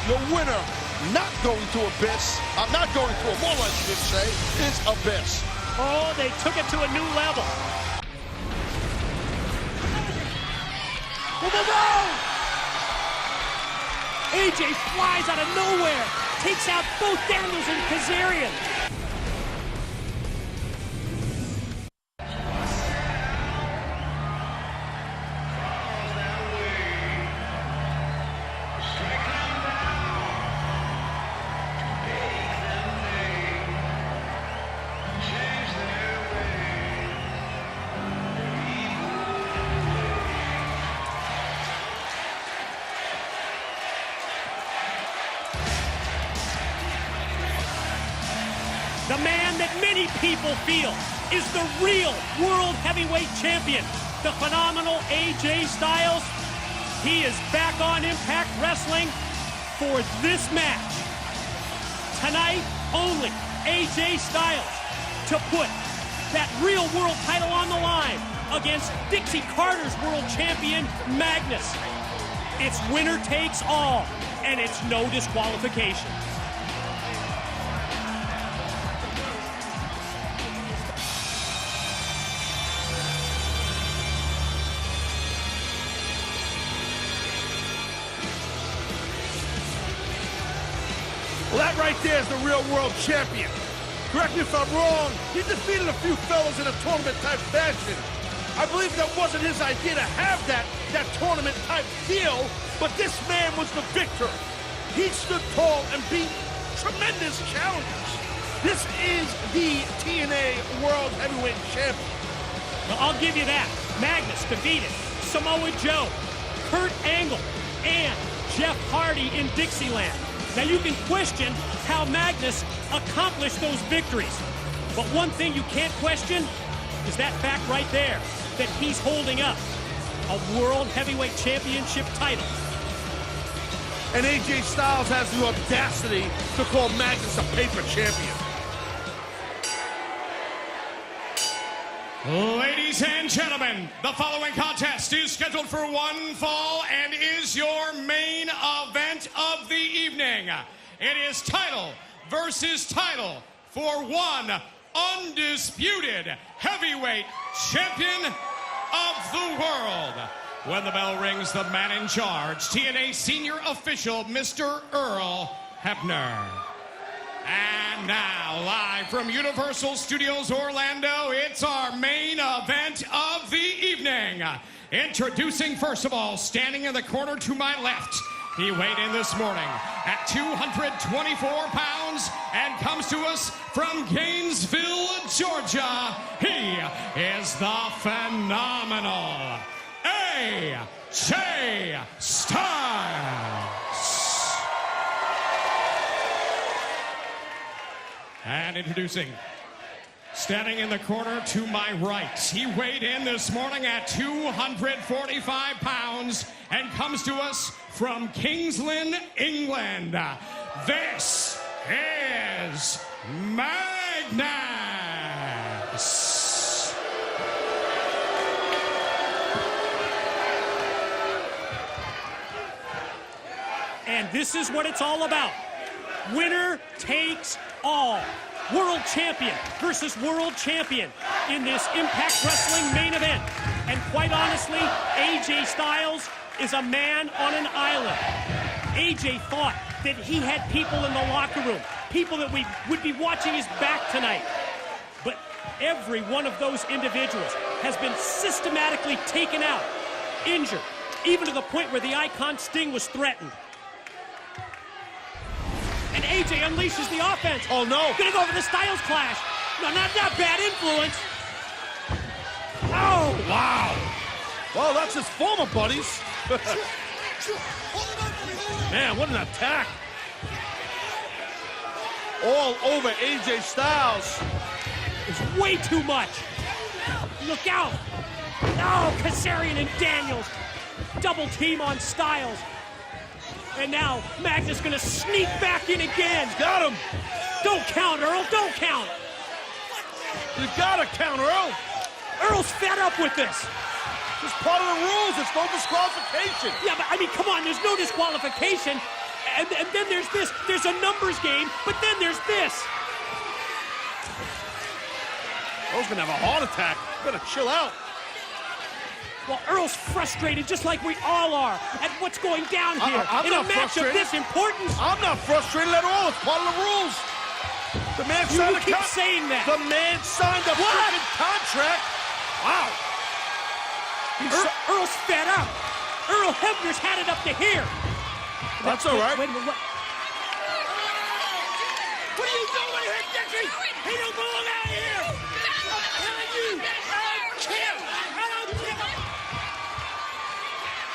Your winner, not going to Abyss, not going to a mall, I should say, is Abyss. Oh, they took it to a new level. AJ flies out of nowhere, takes out both Daniels and Kazarian. The man that many people feel is the real World Heavyweight Champion, the phenomenal AJ Styles. He is back on Impact Wrestling for this match. Tonight, only AJ Styles to put that real world title on the line against Dixie Carter's world champion, Magnus. It's winner takes all, and it's no disqualification. Well, that right there is the real world champion. Correct me if I'm wrong, he defeated a few fellas in a tournament-type fashion. I believe that wasn't his idea to have that tournament-type deal, but this man was the victor. He stood tall and beat tremendous challengers. This is the TNA World Heavyweight Champion. Well, I'll give you that. Magnus defeated Samoa Joe, Kurt Angle, and Jeff Hardy in Dixieland. Now, you can question how Magnus accomplished those victories, but one thing you can't question is that fact right there, that he's holding up a World Heavyweight Championship title. And AJ Styles has the audacity to call Magnus a paper champion. Ladies and gentlemen, the following contest is scheduled for one fall and is your main event of the evening. It is title versus title for one undisputed heavyweight champion of the world. When the bell rings, the man in charge, TNA senior official, Mr. Earl Hebner. And now, live from Universal Studios Orlando, it's our main event of the evening. Introducing, first of all, standing in the corner to my left. He weighed in this morning at 224 pounds and comes to us from Gainesville, Georgia. He is the phenomenal AJ Styles. And introducing, standing in the corner to my right, he weighed in this morning at 245 pounds and comes to us from Kingsland, England. This is Magnus. And this is what it's all about. Winner takes all. World champion versus world champion in this Impact Wrestling main event. And quite honestly, AJ Styles is a man on an island. AJ thought that he had people in the locker room, people that would be watching his back tonight. But every one of those individuals has been systematically taken out, injured, even to the point where the icon Sting was threatened. And AJ unleashes the offense. Oh, no. Gonna go for the Styles Clash. No, not bad influence. Oh, wow. Well, that's his former buddies. Man, what an attack. All over AJ Styles. It's way too much. Look out. Oh, Kazarian and Daniels. Double team on Styles. And now Magnus gonna sneak back in again. Got him. Don't count, Earl. Don't count. You gotta count, Earl. Earl's fed up with this. It's part of the rules. It's no disqualification. Yeah, but I mean, come on. There's no disqualification. And then there's this. There's a numbers game, but then there's this. Earl's gonna have a heart attack. Better chill out. Well, Earl's frustrated, just like we all are, at what's going down here I'm in a not match of frustrated. this importance. I'm not frustrated at all. It's part of the rules. The man You signed a keep saying that. The man signed a freaking contract. Wow. Earl's fed up. Earl Hebner's had it up to here. That's all right. Wait a minute, what? What are you doing here, Dixie? He don't belong out here. I'm telling you, I don't care. I don't care.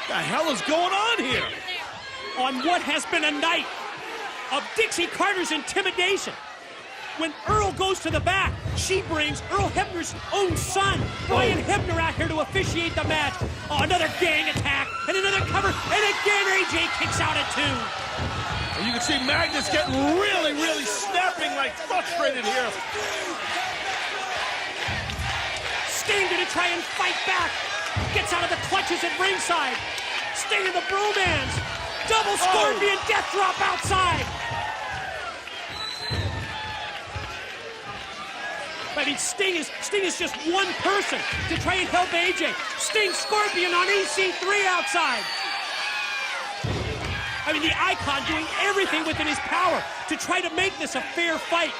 What the hell is going on here? On what has been a night of Dixie Carter's intimidation. When Earl goes to the back, she brings Earl Hebner's own son, Brian Hebner, out here to officiate the match. Oh, another gang attack, and another cover, and again AJ kicks out at 2. And you can see Magnus getting really, really snapping, like frustrated here. Sting gonna try and fight back. Gets out of the clutches at ringside. Sting in the bromance. Double scorpion death drop outside. I mean, Sting is just one person to try and help AJ. Sting Scorpion on EC3 outside. I mean, the Icon doing everything within his power to try to make this a fair fight.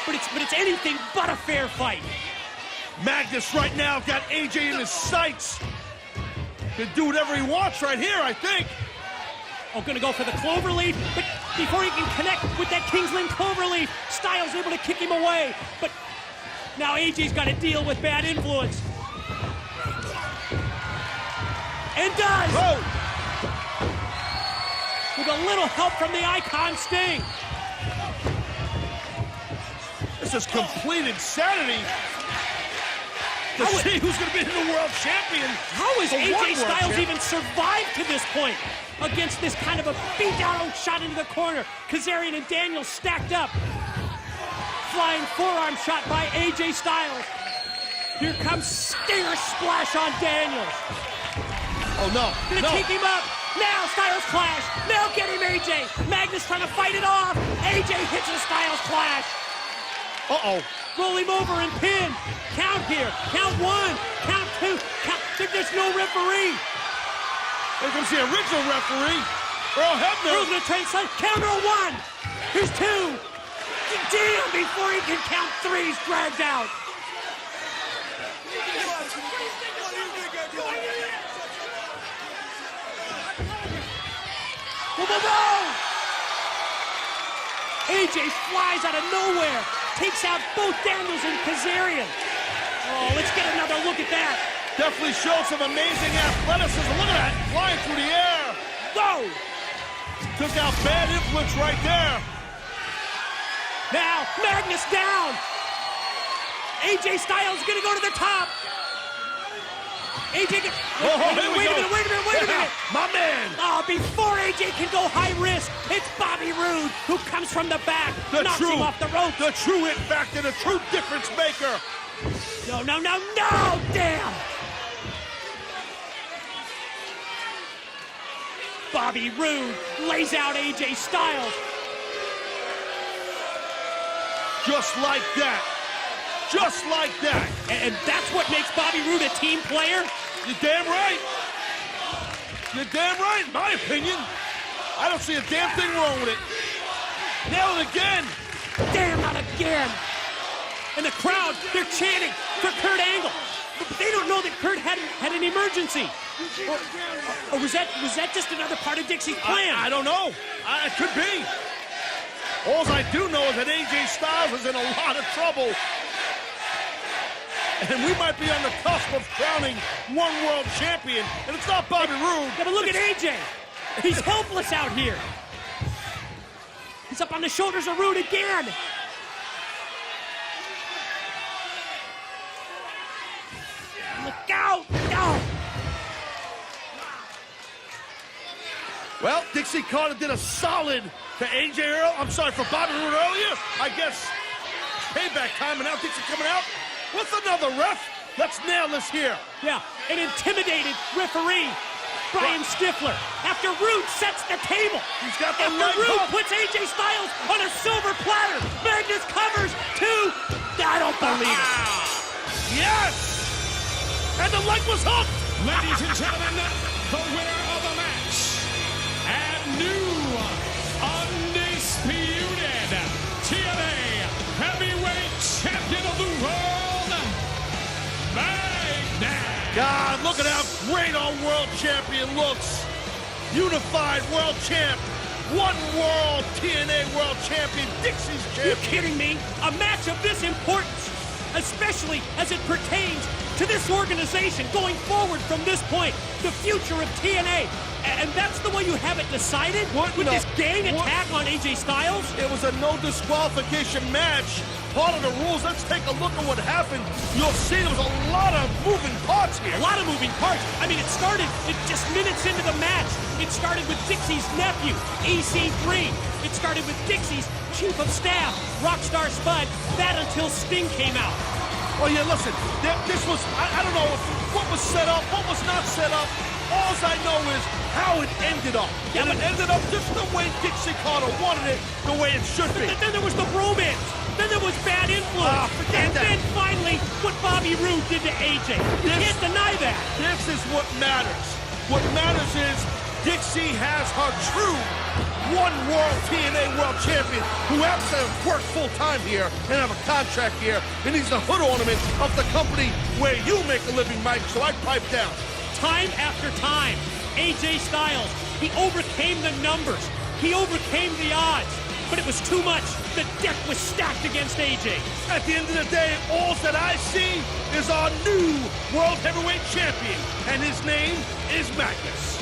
But it's anything but a fair fight. Magnus right now got AJ in his sights. Can do whatever he wants right here, I think. Oh, gonna go for the cloverleaf, but before he can connect with that Kingsland cloverleaf, Styles able to kick him away. But now AJ's got to deal with bad influence. And does! Oh. With a little help from the Icon Sting. This is complete insanity. To see who's going to be the world champion. How has The AJ one world Styles champ. even survived to this point against this kind of a beat-down shot into the corner? Kazarian and Daniels stacked up. Flying forearm shot by AJ Styles. Here comes Stinger splash on Daniels. Oh, no. Gonna take him up. Now Styles clash. Now get him, AJ. Magnus trying to fight it off. AJ hits a Styles clash. Uh-oh. Roll him over and pin. Count here. Count 1. Count 2. Count. There's no referee. Here comes the original referee, Earl Hebner. Earl's gonna try and slide. Counter 1. Here's 2. Damn, before he can count 3, he's dragged out. Whoa. AJ flies out of nowhere. Takes out both Daniels and Kazarian. Oh, let's get another look at that. Definitely showed some amazing athleticism. Look at that, flying through the air. Whoa! Took out bad influence right there. Now, Magnus down. AJ Styles is gonna go to the top. AJ, wait a minute. My man. Oh, before AJ can go high risk, it's Bobby Roode who comes from the back, knocks him off the rope. The true it factor, the true difference maker. No, damn. Bobby Roode lays out AJ Styles. Just like that. Just like that. And that's what makes Bobby Roode a team player? You're damn right. You're damn right, in my opinion. I don't see a damn thing wrong with it. Nailed it again. Damn, not again. And the crowd, they're chanting for Kurt Angle. But they don't know that Kurt had an emergency. Or was that just another part of Dixie's plan? I don't know. It could be. All I do know is that AJ Styles is in a lot of trouble. And we might be on the cusp of crowning one world champion. And it's not Bobby Roode. Yeah, but look at AJ. He's helpless out here. He's up on the shoulders of Roode again. Look out! No! Well, Dixie Carter did a solid to AJ Earl. I'm sorry, for Bobby Roode earlier. I guess payback time, and now Dixie coming out with another ref. Let's nail this here. Yeah, an intimidated referee. Brian Stifler. After Rude sets the table. He's got the After leg Rude hook. puts AJ Styles on a silver platter. Magnus covers 2. I don't believe it. Yes! And the leg was hooked! Ladies and gentlemen, the winner of the match and new undisputed TNA Heavyweight Champion of the World, Magnus. God, look at how great our world champion looks. Unified world champ. One world TNA world champion. Dixie's Are you champion. kidding me? A match of this importance, especially as it pertains to this organization going forward from this point, the future of TNA. And that's the way you have it decided? What? With No. this gang What? attack on AJ Styles? It was a no disqualification match. Part of the rules. Let's take a look at what happened. You'll see there was a lot of moving parts here. A lot of moving parts. I mean, it started just minutes into the match. It started with Dixie's nephew, EC3. It started with Dixie's chief of staff, Rockstar Spud. That until Sting came out. Well, yeah, listen, this was, I don't know what was set up, what was not set up. All I know is how it ended up. Yeah, And it ended up just the way Dixie Carter wanted it, the way it should be. But then there was the bromance. Then there was bad influence. Forget And that. then finally, what Bobby Roode did to AJ. You can't deny that. This is what matters. What matters is Dixie has her true one world TNA world champion who happens to have worked full time here and have a contract here, and he's the hood ornament of the company where you make a living, Mike, so I pipe down. Time after time, AJ Styles, he overcame the numbers. He overcame the odds. But it was too much. The deck was stacked against AJ. At the end of the day, all that I see is our new World Heavyweight Champion, and his name is Magnus.